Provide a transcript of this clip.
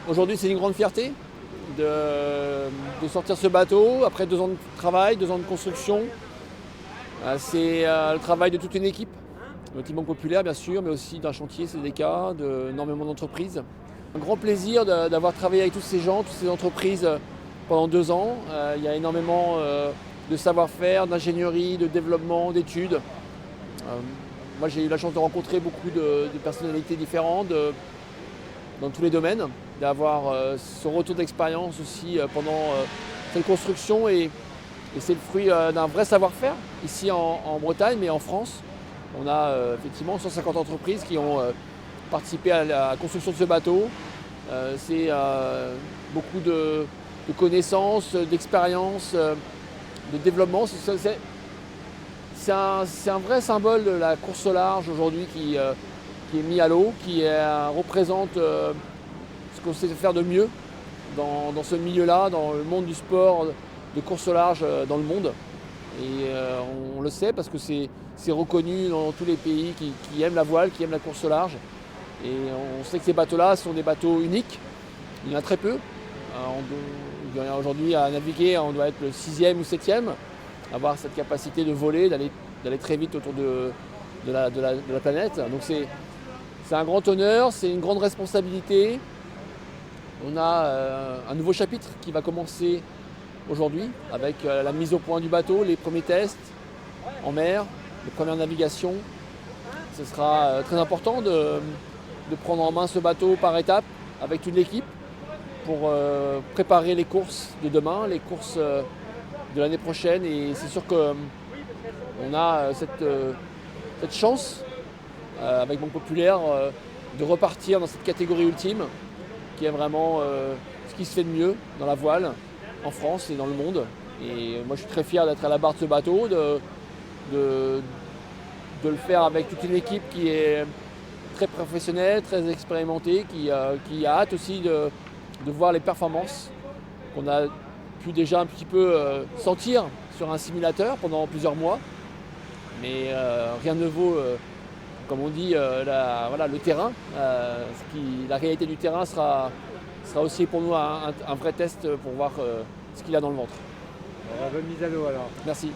Aujourd'hui, c'est une grande fierté de sortir ce bateau après 2 ans de travail, 2 ans de construction. C'est le travail de toute une équipe, le Team Banque Populaire bien sûr, mais aussi d'un chantier CDK, d'énormément d'entreprises. Un grand plaisir d'avoir travaillé avec tous ces gens, toutes ces entreprises pendant 2 ans. Il y a énormément de savoir-faire, d'ingénierie, de développement, d'études. Moi j'ai eu la chance de rencontrer beaucoup de personnalités différentes dans tous les domaines, d'avoir ce retour d'expérience aussi pendant cette construction et c'est le fruit d'un vrai savoir-faire ici en Bretagne, mais en France. On a effectivement 150 entreprises qui ont participé à la construction de ce bateau. C'est beaucoup de connaissances, d'expérience, de développement. C'est un vrai symbole de la course au large aujourd'hui qui est mis à l'eau, qui représente ce qu'on sait faire de mieux dans ce milieu-là, dans le monde du sport de course au large dans le monde. Et on le sait parce que c'est reconnu dans tous les pays qui aiment la voile, qui aiment la course au large. Et on sait que ces bateaux-là sont des bateaux uniques. Il y en a très peu. Aujourd'hui à naviguer, on doit être le 6e ou 7e, avoir cette capacité de voler, d'aller très vite autour de la planète. Donc c'est un grand honneur, c'est une grande responsabilité. On a un nouveau chapitre qui va commencer aujourd'hui avec la mise au point du bateau, les premiers tests en mer, les premières navigations. Ce sera très important de prendre en main ce bateau par étapes avec toute l'équipe pour préparer les courses de demain, les courses de l'année prochaine. Et c'est sûr qu'on a cette chance avec Banque Populaire de repartir dans cette catégorie ultime qui est vraiment ce qui se fait de mieux dans la voile en France et dans le monde. Et moi je suis très fier d'être à la barre de ce bateau, de le faire avec toute une équipe qui est très professionnelle, très expérimentée, qui a hâte aussi de voir les performances qu'on a pu déjà un petit peu sentir sur un simulateur pendant plusieurs mois. Mais rien ne vaut, comme on dit, le terrain. La réalité du terrain sera aussi pour nous un vrai test pour voir ce qu'il a dans le ventre. Bonne mise à l'eau alors. Merci.